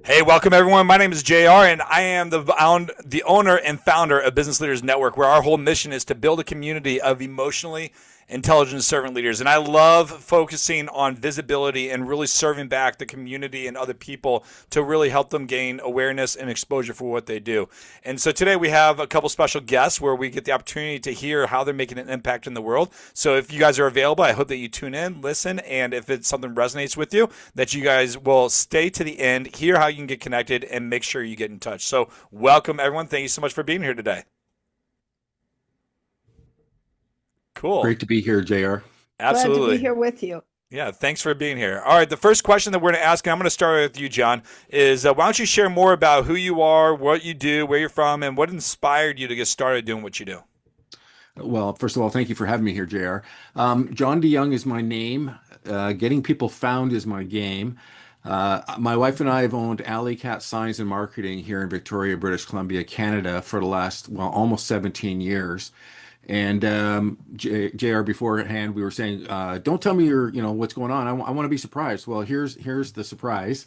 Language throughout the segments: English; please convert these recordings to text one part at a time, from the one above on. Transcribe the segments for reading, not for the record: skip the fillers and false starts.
Hey, welcome everyone. My name is JR, and I am the owner and founder of Business Leaders Network, where our whole mission is to build a community of emotionally intelligent servant leaders. And I love focusing on visibility and really serving back the community and other people to really help them gain awareness and exposure for what they do. And so today we have a couple special guests where we get the opportunity to hear how they're making an impact in the world. So if you guys are available, I hope that you tune in, listen, and if it's something resonates with you, that you guys will stay to the end, hear how you can get connected, and make sure you get in touch. So welcome everyone. Thank you so much for being here today. Cool. Great to be here, JR. Glad to be Absolutely. here with you. Yeah, thanks for being here. All right, the first question that we're going to ask, and I'm going to start with you, John, is why don't you share more about who you are, what you do, where you're from, and what inspired you to get started doing what you do? Well, first of all, thank you for having me here, JR. John DeYoung is my name. Getting people found is my game. My wife and I have owned Alley Cat Signs and Marketing here in Victoria, British Columbia, Canada for the last, well, almost 17 years. And JR, beforehand, we were saying, don't tell me what's going on. I want to be surprised. Well, here's the surprise.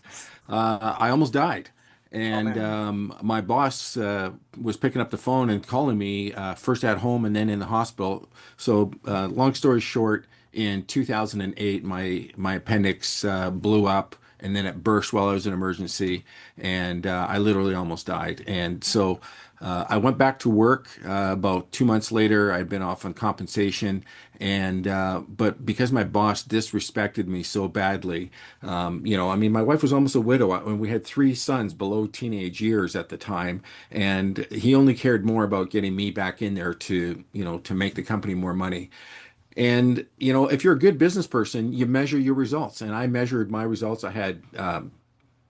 I almost died. Oh And man. my boss was picking up the phone and calling me first at home and then in the hospital. So, long story short, in 2008, my appendix blew up and then it burst while I was in emergency, and I literally almost died. And so I went back to work about 2 months later. I'd been off on compensation, and but because my boss disrespected me so badly, I mean, my wife was almost a widow, and we had three sons below teenage years at the time, and he only cared more about getting me back in there to make the company more money. And, if you're a good business person, you measure your results. And I measured my results. I had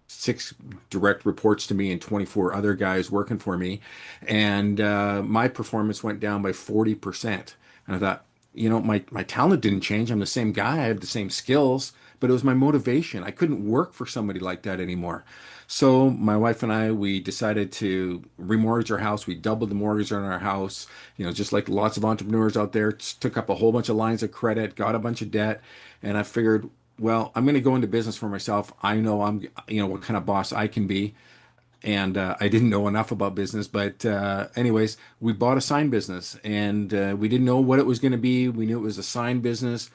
six direct reports to me and 24 other guys working for me. And my performance went down by 40%. And I thought, my talent didn't change. I'm the same guy. I have the same skills, but it was my motivation. I couldn't work for somebody like that anymore. So my wife and I, we decided to remortgage our house. We doubled the mortgage on our house, just like lots of entrepreneurs out there, took up a whole bunch of lines of credit, got a bunch of debt. And I figured, well, I'm going to go into business for myself. I know what kind of boss I can be. And I didn't know enough about business, but anyways, we bought a sign business, and we didn't know what it was going to be. We knew it was a sign business,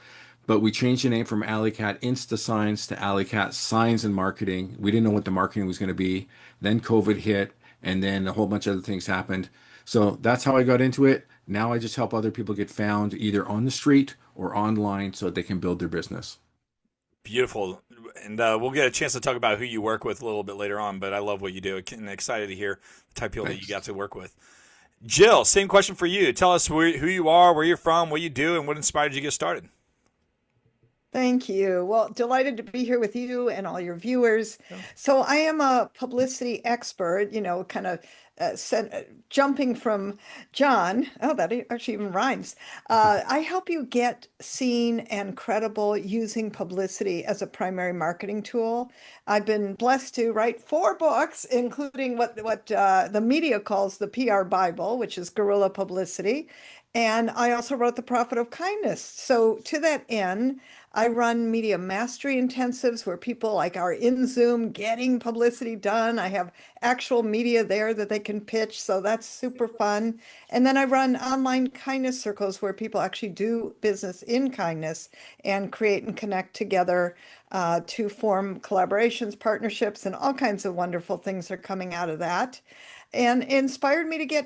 but we changed the name from Alley Cat Insta Signs to Alley Cat Signs and Marketing. We didn't know what the marketing was going to be. Then COVID hit, and then a whole bunch of other things happened. So that's how I got into it. Now I just help other people get found either on the street or online so that they can build their business. Beautiful. And we'll get a chance to talk about who you work with a little bit later on, but I love what you do and excited to hear the type of people that you Thanks. got to work with. Jill, same question for you. Tell us who you are, where you're from, what you do, and what inspired you to get started. Thank you. Well, delighted to be here with you and all your viewers. Yeah. So, I am a publicity expert, kind of jumping from John. Oh, that actually even rhymes. I help you get seen and credible using publicity as a primary marketing tool. I've been blessed to write four books, including what the media calls the PR Bible, which is guerrilla publicity. And I also wrote The Profit of Kindness. So, to that end, I run media mastery intensives where people like are in Zoom getting publicity done. I have actual media there that they can pitch, so that's super fun. And then I run online kindness circles where people actually do business in kindness and create and connect together to form collaborations, partnerships, and all kinds of wonderful things are coming out of that. And inspired me to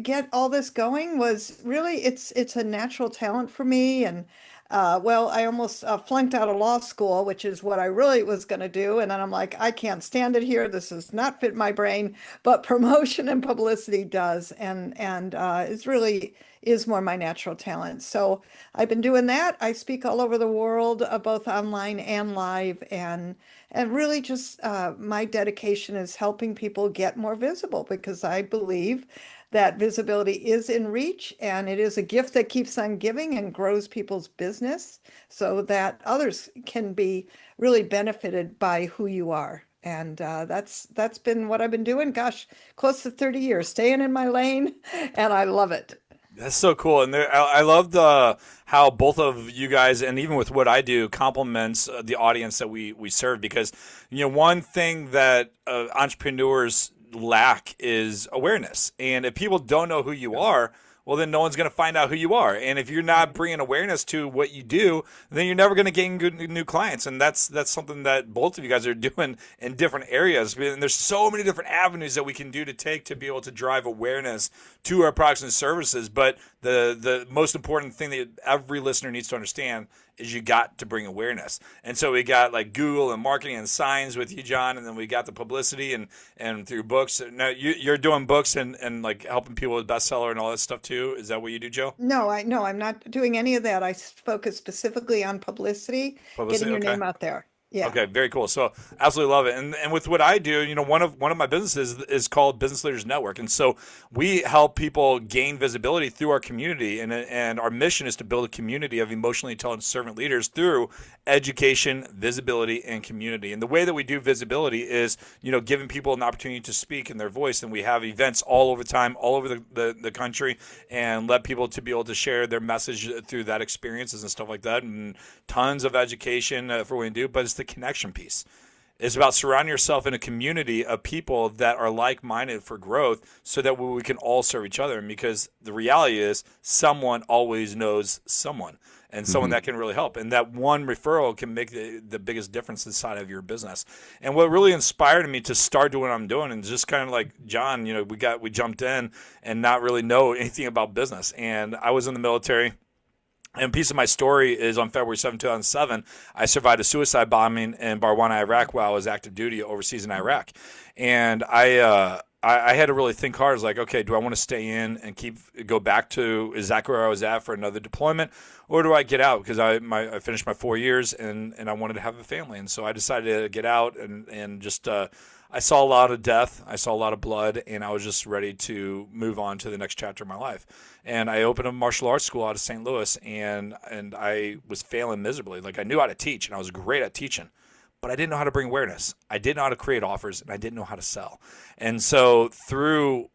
get all this going was really it's a natural talent for me. And well, I almost flunked out of law school, which is what I really was going to do. And then I'm like, I can't stand it here. This does not fit my brain. But promotion and publicity does, and it's really is more my natural talent. So I've been doing that. I speak all over the world, both online and live, and really just my dedication is helping people get more visible because I believe that visibility is in reach and it is a gift that keeps on giving and grows people's business so that others can be really benefited by who you are. And that's been what I've been doing. Gosh, close to 30 years, staying in my lane, and I love it. That's so cool, and I love the how both of you guys, and even with what I do, complements the audience that we serve. Because one thing that entrepreneurs lack is awareness, and if people don't know who you are, well, then no one's going to find out who you are. And if you're not bringing awareness to what you do, then you're never going to gain good new clients. And that's something that both of you guys are doing in different areas. And there's so many different avenues that we can do to take to be able to drive awareness to our products and services. But the most important thing that every listener needs to understand is you got to bring awareness. And so we got like Google and marketing and signs with you, John, and then we got the publicity and through books. Now you're doing books and like helping people with bestseller and all that stuff too. Is that what you do, Joe? No, I'm not doing any of that. I focus specifically on publicity, getting Publicity, your okay. name out there. Yeah. Okay, very cool. So absolutely love it. And with what I do, one of my businesses is called Business Leaders Network. And so we help people gain visibility through our community. And our mission is to build a community of emotionally intelligent servant leaders through education, visibility, and community. And the way that we do visibility is, giving people an opportunity to speak in their voice. And we have events all over time, all over the country, and let people to be able to share their message through that experiences and stuff like that. And tons of education for what we do, but it's the connection piece. It's about surrounding yourself in a community of people that are like-minded for growth so that we can all serve each other. And because the reality is someone always knows someone and someone that can really help. And that one referral can make the biggest difference inside of your business. And what really inspired me to start doing what I'm doing, and just kind of like John, we jumped in and not really know anything about business. And I was in the military. And a piece of my story is on February 7, 2007, I survived a suicide bombing in Barwana, Iraq while I was active duty overseas in Iraq. And I had to really think hard. I was like, okay, do I want to stay in and go back to exactly where I was at for another deployment? Or do I get out? Because I finished my 4 years and I wanted to have a family. And so I decided to get out and just I saw a lot of death. I saw a lot of blood, and I was just ready to move on to the next chapter of my life. And I opened a martial arts school out of St. Louis, and I was failing miserably. Like, I knew how to teach, and I was great at teaching, but I didn't know how to bring awareness. I didn't know how to create offers, and I didn't know how to sell. And so through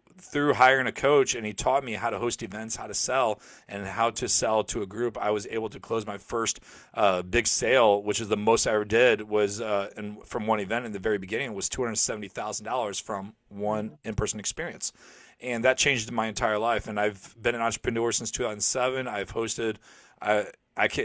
hiring a coach, and he taught me how to host events, how to sell, and how to sell to a group, I was able to close my first big sale, which is the most I ever did, was from one event in the very beginning, was $270,000 from one in-person experience. And that changed my entire life. And I've been an entrepreneur since 2007. I've hosted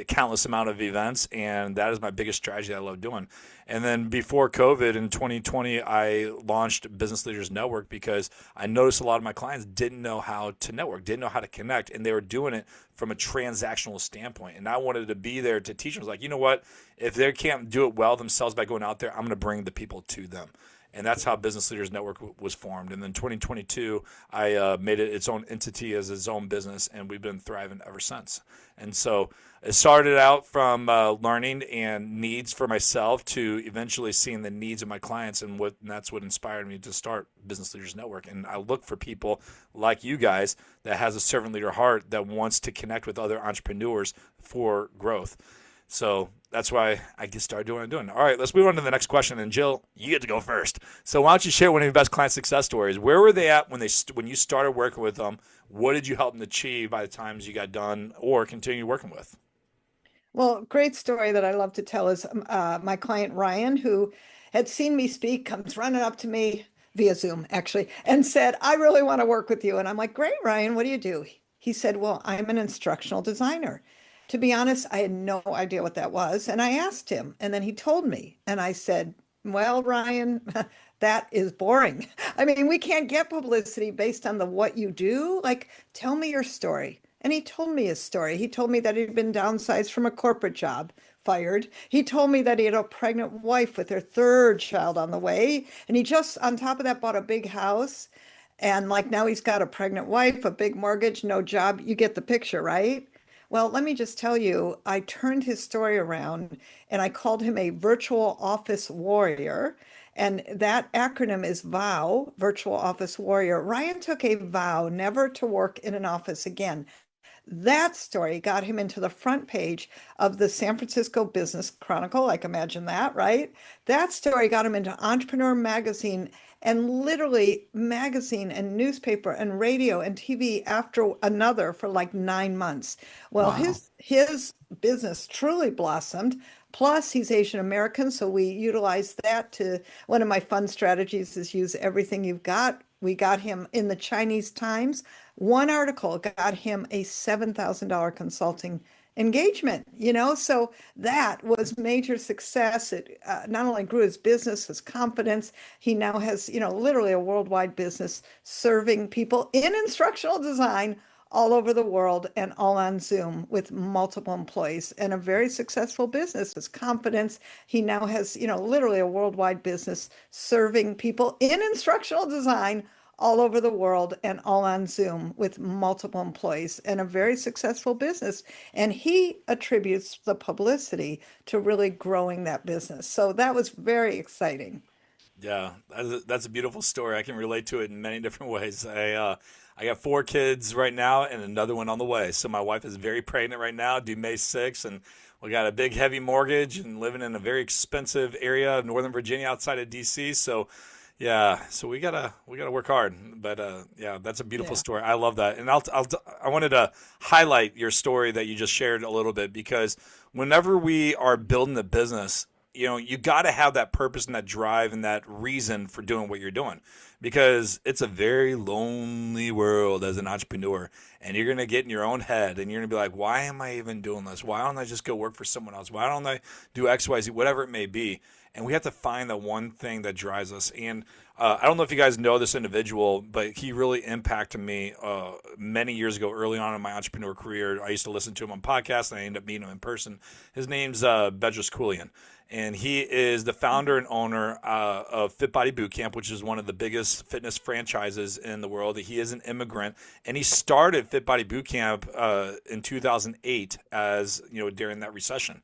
countless amount of events, and that is my biggest strategy that I love doing. And then before COVID in 2020, I launched Business Leaders Network because I noticed a lot of my clients didn't know how to network, didn't know how to connect, and they were doing it from a transactional standpoint. And I wanted to be there to teach them. I was like, you know what? If they can't do it well themselves by going out there, I'm going to bring the people to them. And that's how Business Leaders Network was formed. And then 2022, I made it its own entity as its own business, and we've been thriving ever since. And so it started out from learning and needs for myself to eventually seeing the needs of my clients, and that's what inspired me to start Business Leaders Network. And I look for people like you guys that has a servant leader heart that wants to connect with other entrepreneurs for growth. So that's why I get started doing what I'm doing. All right, let's move on to the next question. And Jill, you get to go first. So why don't you share one of your best client success stories? Where were they at when you started working with them? What did you help them achieve by the times you got done or continue working with? Well, great story that I love to tell is my client Ryan, who had seen me speak, comes running up to me via Zoom, actually, and said, I really want to work with you. And I'm like, great, Ryan, what do you do? He said, well, I'm an instructional designer. To be honest, I had no idea what that was. And I asked him, and then he told me. And I said, well, Ryan, that is boring. I mean, we can't get publicity based on what you do. Like, tell me your story. And he told me his story. He told me that he'd been downsized from a corporate job, fired. He told me that he had a pregnant wife with their third child on the way. And he just, on top of that, bought a big house. And like now he's got a pregnant wife, a big mortgage, no job. You get the picture, right? Well, let me just tell you, I turned his story around and I called him a virtual office warrior. And that acronym is VOW, Virtual Office Warrior. Ryan took a vow never to work in an office again. that story got him into the front page of the San Francisco Business Chronicle. Like, imagine that, right? That story got him into Entrepreneur Magazine, and literally magazine and newspaper and radio and TV after another for like 9 months. Well, Wow. his business truly blossomed. Plus, he's Asian American, so we utilize that to one of my fun strategies is use everything you've got. We got him in the Chinese Times. One article got him a $7,000 consulting engagement, so that was major success. It not only grew his business, his confidence. He now has, literally a worldwide business serving people in instructional design all over the world and all on Zoom with multiple employees and a very successful business. His confidence. He now has, literally a worldwide business serving people in instructional design all over the world and all on Zoom with multiple employees and a very successful business. And he attributes the publicity to really growing that business. So that was very exciting. Yeah, that's a beautiful story. I can relate to it in many different ways. I got 4 kids right now and another one on the way. So my wife is very pregnant right now, due May 6th, and we got a big heavy mortgage and living in a very expensive area of Northern Virginia outside of DC. So yeah, so we gotta work hard. But yeah, that's a beautiful Yeah. story. I love that, and I wanted to highlight your story that you just shared a little bit because whenever we are building a business, you got to have that purpose and that drive and that reason for doing what you're doing because it's a very lonely world as an entrepreneur and you're going to get in your own head and you're going to be like, why am I even doing this? Why don't I just go work for someone else? Why don't I do X, Y, Z, whatever it may be? And we have to find the one thing that drives us. And I don't know if you guys know this individual, but he really impacted me many years ago, early on in my entrepreneur career. I used to listen to him on podcasts, and I ended up meeting him in person. His name's Bedros Koulian, and he is the founder and owner of Fit Body Bootcamp, which is one of the biggest fitness franchises in the world. He is an immigrant, and he started Fit Body Bootcamp in 2008 as during that recession.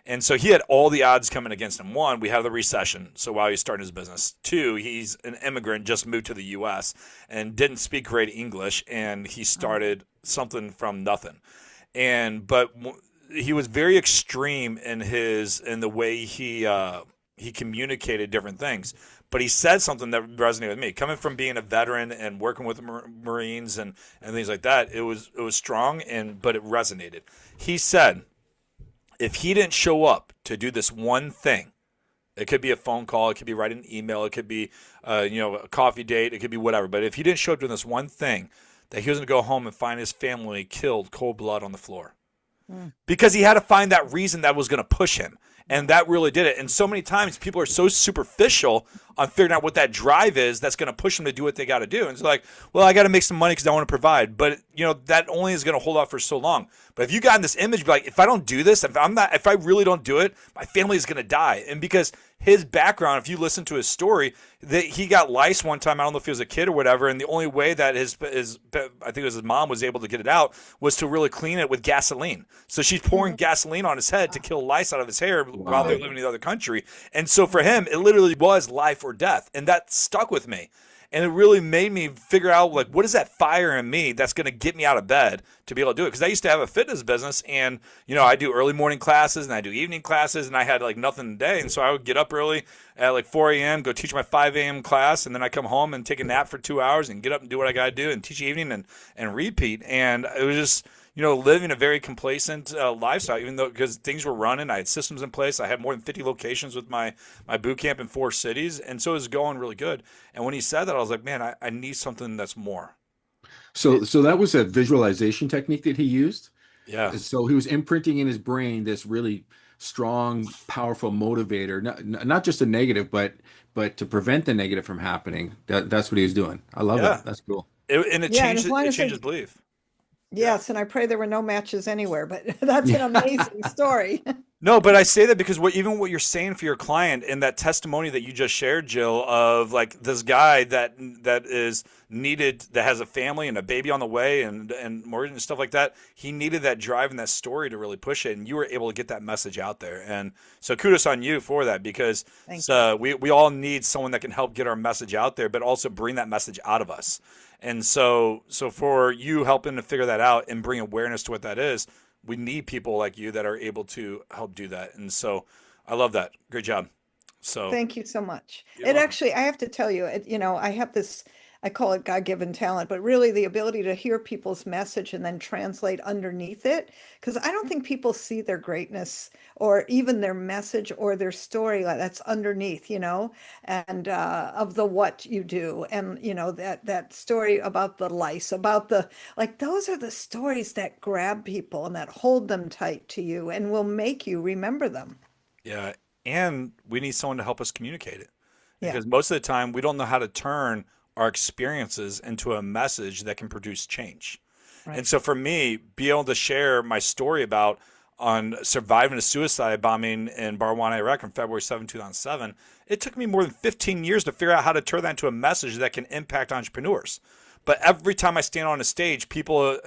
And so he had all the odds coming against him. One, we have the recession, so while he's starting his business. Two, he's an immigrant, just moved to the U.S. and didn't speak great English, and he started something from nothing. But he was very extreme in the way he communicated different things. But he said something that resonated with me. Coming from being a veteran and working with Marines and things like that, it was strong but it resonated. He said, if he didn't show up to do this one thing, it could be a phone call, it could be writing an email, it could be a coffee date, it could be whatever. But if he didn't show up doing this one thing, that he was going to go home and find his family killed, cold blood on the floor. Because he had to find that reason that was going to push him. And that really did it. And so many times people are so superficial on figuring out what that drive is that's going to push them to do what they got to do. And it's like, well, I got to make some money because I want to provide. But, that only is going to hold off for so long. But if you got in this image, be like, if I don't do this, if I really don't do it, my family is going to die. And because his background, if you listen to his story, that he got lice one time. I don't know if he was a kid or whatever. And the only way that I think it was his mom was able to get it out was to really clean it with gasoline. So she's pouring gasoline on his head to kill lice out of his hair while they're living in the other country. And so for him, it literally was life or death. And that stuck with me. And it really made me figure out, like, what is that fire in me that's going to get me out of bed to be able to do it? Because I used to have a fitness business, and, I do early morning classes, and I do evening classes, and I had, like, nothing today. And so I would get up early at, like, 4 a.m., go teach my 5 a.m. class, and then I come home and take a nap for 2 hours and get up and do what I got to do and teach evening and repeat. And it was just living a very complacent lifestyle, even though because things were running, I had systems in place. I had more than 50 locations with my boot camp in 4 cities, and so it was going really good. And when he said that, I was like, man, I need something that's more. So that was a visualization technique that he used. Yeah. So he was imprinting in his brain this really strong, powerful motivator, not just a negative, but to prevent the negative from happening. That's what he was doing. I love that. That's cool. It changed his belief. Yes, and I pray there were no matches anywhere, but that's an amazing story. No, but I say that because even what you're saying for your client and that testimony that you just shared, Jill, of like this guy that is needed, that has a family and a baby on the way and mortgage and stuff like that, he needed that drive and that story to really push it, and you were able to get that message out there. And so kudos on you for that, because we all need someone that can help get our message out there, but also bring that message out of us. And so for you helping to figure that out and bring awareness to what that is, we need people like you that are able to help do that. And so I love that. Great job. So Thank you so much. you're It welcome. actually, I have to tell you, I have this, I call it God-given talent, but really the ability to hear people's message and then translate underneath it. Because I don't think people see their greatness or even their message or their story that's underneath, and of the what you do. And, that story about the lice, about those are the stories that grab people and that hold them tight to you and will make you remember them. Yeah. And we need someone to help us communicate it Yeah, because most of the time we don't know how to turn our experiences into a message that can produce change. And right. so for me, be able to share my story about on surviving a suicide bombing in Barwana, Iraq on February 7, 2007, it took me more than 15 years to figure out how to turn that into a message that can impact entrepreneurs. But every time I stand on a stage, people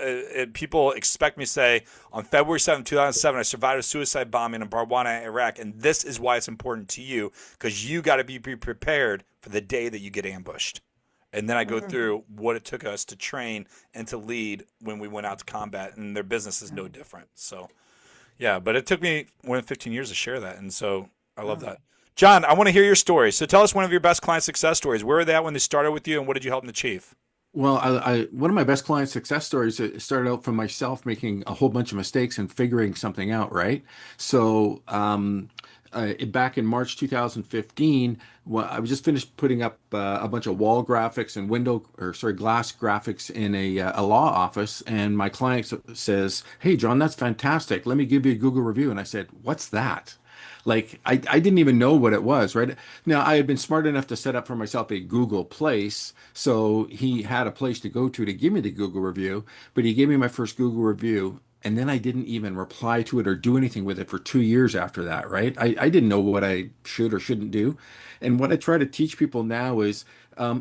expect me to say, on February 7, 2007, I survived a suicide bombing in Barwana, Iraq, and this is why it's important to you because you got to be prepared for the day that you get ambushed. And then I go Mhm. through what it took us to train and to lead when we went out to combat, and their business is no different. So, yeah, but it took me more than 15 years to share that, and so I love Wow. that. John, I want to hear your story. So tell us one of your best client success stories. Where were they at when they started with you, and what did you help them achieve? Well, one of my best client success stories started out from myself making a whole bunch of mistakes and figuring something out, right? So, back in March 2015, well, I was just finished putting up a bunch of wall graphics and glass graphics in a law office, and my client says, "Hey, John, that's fantastic. Let me give you a Google review." And I said, "What's that?" Like I didn't even know what it was, right? Now I had been smart enough to set up for myself a Google place, so he had a place to go to give me the Google review, but he gave me my first Google review. And then I didn't even reply to it or do anything with it for 2 years after that, right? I didn't know what I should or shouldn't do. And what I try to teach people now is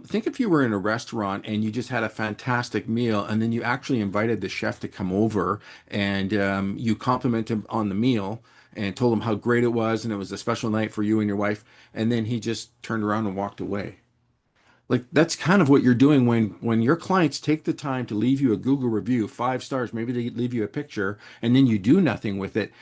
think if you were in a restaurant and you just had a fantastic meal, and then you actually invited the chef to come over and you compliment him on the meal and told him how great it was and it was a special night for you and your wife, and then he just turned around and walked away. Like that's kind of what you're doing when your clients take the time to leave you a Google review, 5 stars, maybe they leave you a picture, and then you do nothing with it.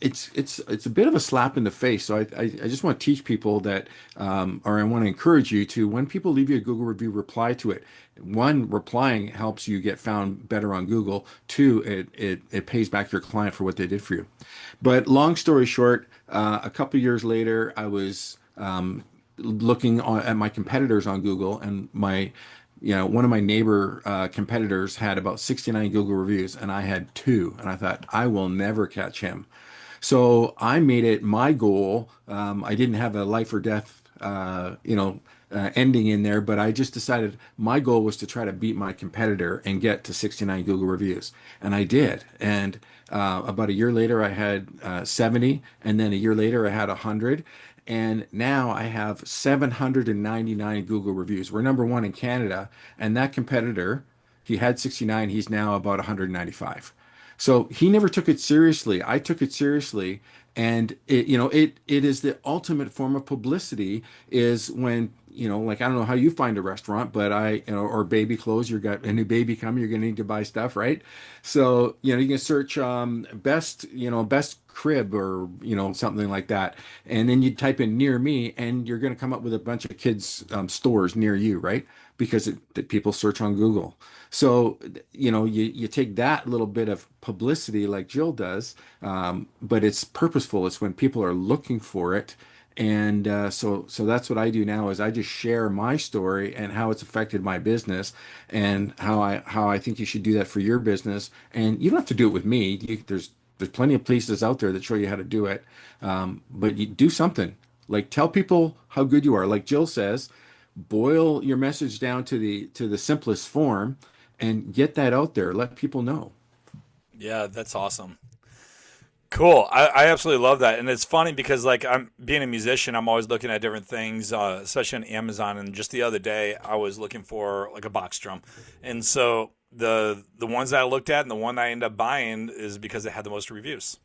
It's a bit of a slap in the face. So I just want to teach people that, or I want to encourage you to, when people leave you a Google review, reply to it. One, replying helps you get found better on Google. Two, it pays back your client for what they did for you. But long story short, a couple years later, I was looking at my competitors on Google, and one of my neighbor competitors had about 69 Google reviews, and I had two, and I thought I will never catch him. So I made it my goal. I didn't have a life or death, ending in there, but I just decided my goal was to try to beat my competitor and get to 69 Google reviews, and I did. And about a year later, I had 70, and then a year later, I had 100. And now I have 799 Google reviews. We're number one in Canada, and that competitor, he had 69. He's now about 195. So he never took it seriously. I took it seriously, and it is the ultimate form of publicity. Is when like I don't know how you find a restaurant, but or baby clothes. You got a new baby coming, you're gonna need to buy stuff, right? So you can search best crib or something like that, and then you type in near me, and you're gonna come up with a bunch of kids stores near you, right? Because people search on Google. So, you take that little bit of publicity like Jill does, but it's purposeful. It's when people are looking for it. And so that's what I do now is I just share my story and how it's affected my business and how I think you should do that for your business. And you don't have to do it with me. There's plenty of places out there that show you how to do it. But you do something like tell people how good you are. Like Jill says, boil your message down to the simplest form and get that out there. Let people know. Yeah, that's awesome. Cool. I absolutely love that. And it's funny because like I'm being a musician, I'm always looking at different things, especially on Amazon. And just the other day I was looking for like a box drum. And so the ones that I looked at and the one I ended up buying is because it had the most reviews.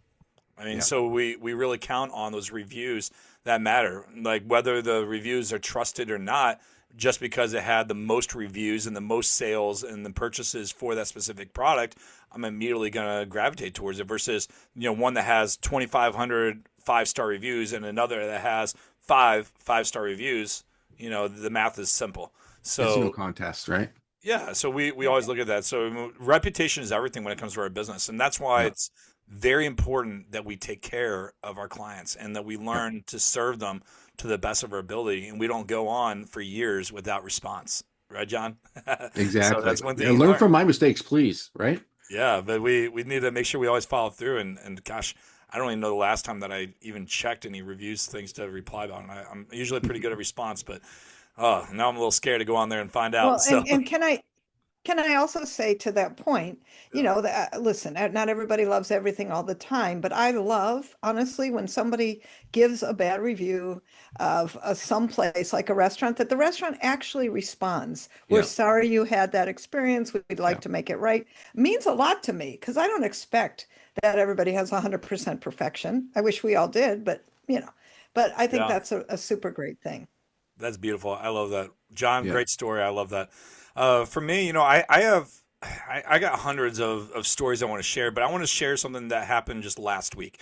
I mean, Yeah. so we really count on those reviews that matter. Like whether the reviews are trusted or not, just because it had the most reviews and the most sales and the purchases for that specific product, I'm immediately going to gravitate towards it versus, one that has 2,500 5-star reviews and another that has 5-star reviews. The math is simple. It's no So contest, right? yeah, so we always look at that. So reputation is everything when it comes to our business, and that's why Yeah. it's very important that we take care of our clients and that we Yeah. learn to serve them to the best of our ability, and we don't go on for years without response, right, John? So Exactly. that's one thing Yeah, you learn learn. from my mistakes, please. Right? Yeah, but we need to make sure we always follow through. And gosh, I don't even know the last time that I even checked any reviews things to reply about. And I'm usually pretty good at response, but oh, now I'm a little scared to go on there and find out. Well, So and can I also say to that point, that listen, not everybody loves everything all the time, but I love, honestly, when somebody gives a bad review of some place like a restaurant, that the restaurant actually responds. We're Yeah. sorry you had that experience. We'd Yeah. like to make it right. Means a lot to me because I don't expect that everybody has 100% perfection. I wish we all did, but I think yeah. that's a super great thing. That's beautiful. I love that. John, Yeah. great story. I love that. For me, I got hundreds of stories I want to share, but I want to share something that happened just last week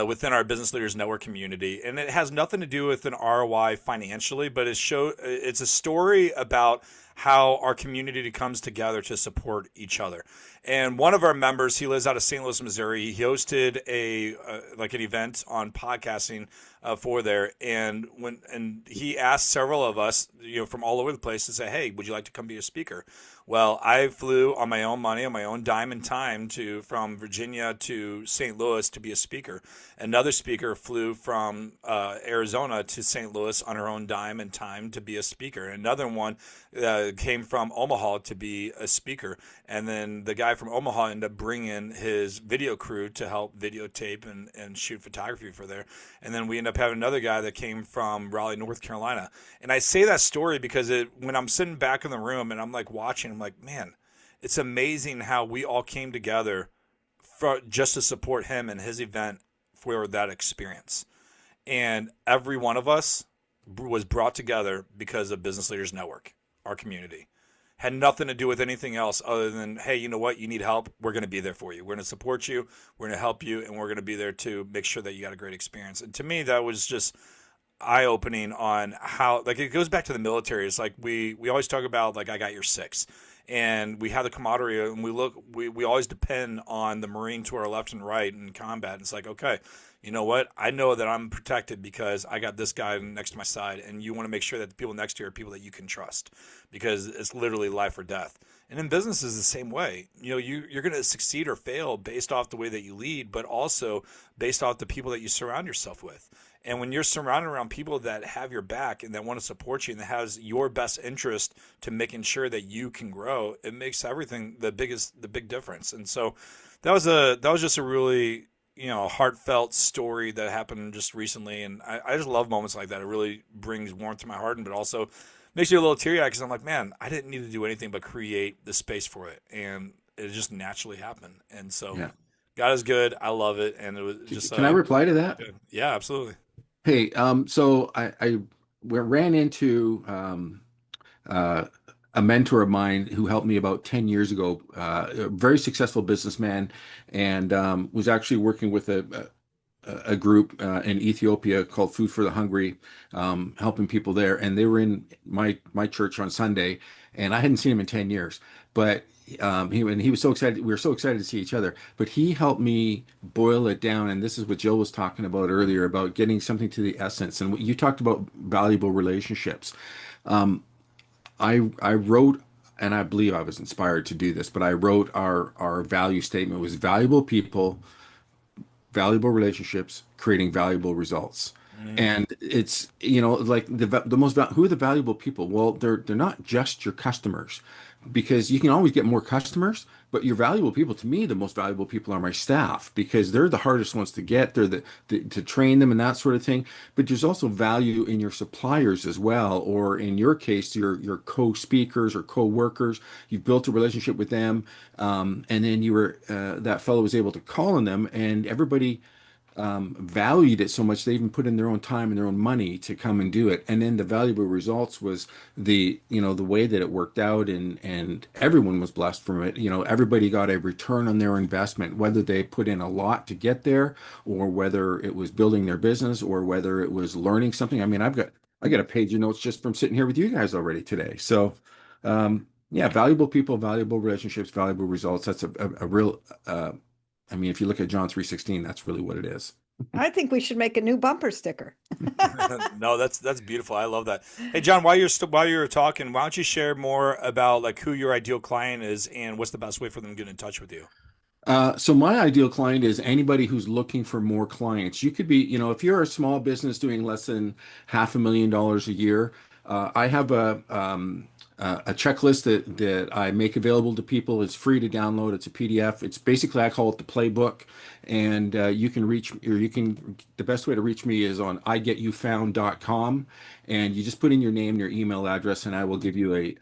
within our Business Leaders Network community. And it has nothing to do with an ROI financially, but it's a story about how our community comes together to support each other. And one of our members, he lives out of St. Louis, Missouri. He hosted an event on podcasting for there, and he asked several of us, from all over the place, to say, "Hey, would you like to come be a speaker?" Well, I flew on my own money, on my own dime and time from Virginia to St. Louis to be a speaker. Another speaker flew from Arizona to St. Louis on her own dime and time to be a speaker. Another one came from Omaha to be a speaker. And then the guy from Omaha ended up bringing his video crew to help videotape and shoot photography for there. And then we ended up having another guy that came from Raleigh, North Carolina. And I say that story because when I'm sitting back in the room and I'm like watching, I'm like, man, it's amazing how we all came together just to support him and his event for that experience. And every one of us was brought together because of Business Leaders Network, our community. Had nothing to do with anything else other than, hey, you know what? You need help. We're going to be there for you. We're going to support you. We're going to help you. And we're going to be there to make sure that you got a great experience. And to me, that was just eye-opening on how, like, it goes back to the military. It's like we always talk about, like, I got your six. And we have the camaraderie, and we always depend on the Marine to our left and right in combat. It's like, okay, you know what? I know that I'm protected because I got this guy next to my side, and you want to make sure that the people next to you are people that you can trust because it's literally life or death. And in business is the same way. You're going to succeed or fail based off the way that you lead, but also based off the people that you surround yourself with. And when you're surrounded around people that have your back and that want to support you and that has your best interest to making sure that you can grow, it makes everything the big difference. And so that was just a really, heartfelt story that happened just recently. And I just love moments like that. It really brings warmth to my heart, but also makes you a little teary-eyed because I'm like, man, I didn't need to do anything but create the space for it. And it just naturally happened. And so Yeah. God is good. I love it. And it was just, Can I reply to that? good. Yeah, absolutely. Hey, so I ran into uh, a mentor of mine who helped me about 10 years ago, a very successful businessman, and was actually working with a group in Ethiopia called Food for the Hungry, helping people there. And they were in my church on Sunday, and I hadn't seen him in 10 years. But he was so excited. We were so excited to see each other. But he helped me boil it down. And this is what Jill was talking about earlier about getting something to the essence. And you talked about valuable relationships. I wrote, and I believe I was inspired to do this, but I wrote our value statement was valuable people, valuable relationships, creating valuable results. Mm. And it's, like the most, who are the valuable people? Well, they're not just your customers, because you can always get more customers, but your valuable people, to me, the most valuable people are my staff, because they're the hardest ones to get. They're to train them and that sort of thing. But there's also value in your suppliers as well, or in your case, your co-speakers or co-workers. You've built a relationship with them, and then that fellow was able to call on them, and everybody valued it so much they even put in their own time and their own money to come and do it. And then the valuable results was the way that it worked out, and everyone was blessed from it. Everybody got a return on their investment, whether they put in a lot to get there, or whether it was building their business, or whether it was learning something. I mean, I got a page of notes just from sitting here with you guys already today. So, yeah, valuable people, valuable relationships, valuable results. That's a real, I mean, if you look at John 3:16, that's really what it is. I think we should make a new bumper sticker. No, that's beautiful. I love that. Hey, John, while you're talking, why don't you share more about like who your ideal client is and what's the best way for them to get in touch with you? So my ideal client is anybody who's looking for more clients. You could be, if you're a small business doing less than $500,000 a year, I have a checklist that I make available to people. It's free to download. It's a PDF. It's basically, I call it the playbook, and you can reach, or the best way to reach me is on igetYouFound.com, and you just put in your name, your email address, and I will give you a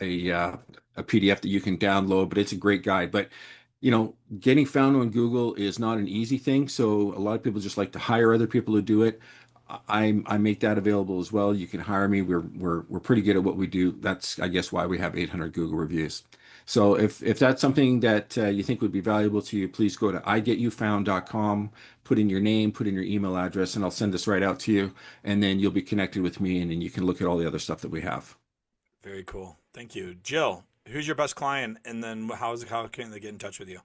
PDF that you can download. But it's a great guide. But getting found on Google is not an easy thing. So a lot of people just like to hire other people to do it. I make that available as well. You can hire me. We're pretty good at what we do. That's, I guess, why we have 800 Google reviews. So if that's something that you think would be valuable to you, please go to igetYouFound.com, put in your name, put in your email address, and I'll send this right out to you. And then you'll be connected with me, and then you can look at all the other stuff that we have. Very cool. Thank you. Jill, who's your best client? And then how can they get in touch with you?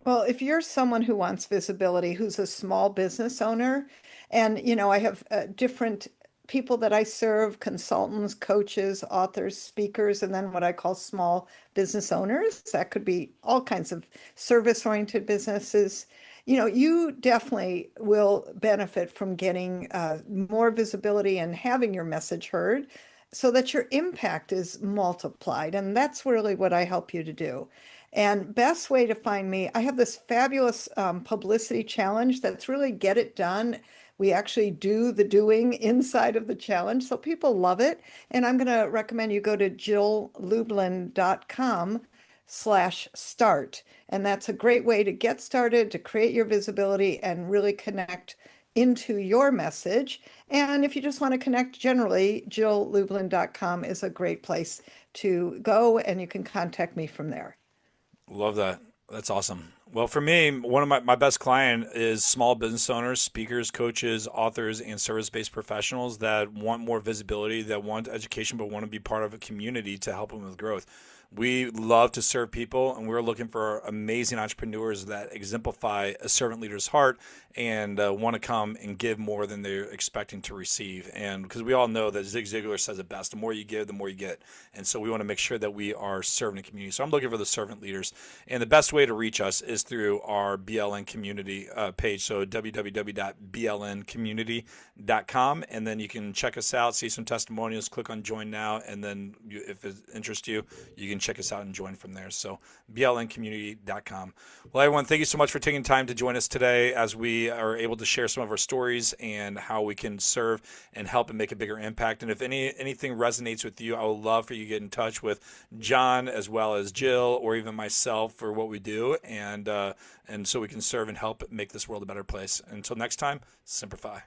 Well, if you're someone who wants visibility, who's a small business owner, and I have different people that I serve, consultants, coaches, authors, speakers, and then what I call small business owners. That could be all kinds of service-oriented businesses. You definitely will benefit from getting more visibility and having your message heard so that your impact is multiplied. And that's really what I help you to do. And best way to find me, I have this fabulous publicity challenge that's really get it done. We actually do the doing inside of the challenge, so people love it. And I'm going to recommend you go to jilllublin.com/start. And that's a great way to get started, to create your visibility and really connect into your message. And if you just want to connect generally, jilllublin.com is a great place to go, and you can contact me from there. Love that. That's awesome. Well, for me, one of my best client is small business owners, speakers, coaches, authors, and service-based professionals that want more visibility, that want education, but want to be part of a community to help them with growth. We love to serve people, and we're looking for amazing entrepreneurs that exemplify a servant leader's heart and want to come and give more than they're expecting to receive. And because we all know that Zig Ziglar says it best, the more you give, the more you get. And so we want to make sure that we are serving the community. So I'm looking for the servant leaders. And the best way to reach us is through our BLN community page. So www.blncommunity.com. And then you can check us out, see some testimonials, click on join now. And then if it interests you, you can check us out and join from there. So blncommunity.com. Well, everyone, thank you so much for taking time to join us today as we are able to share some of our stories and how we can serve and help and make a bigger impact. And if anything resonates with you, I would love for you to get in touch with John as well as Jill or even myself for what we do, and so we can serve and help make this world a better place. Until next time, Simplify.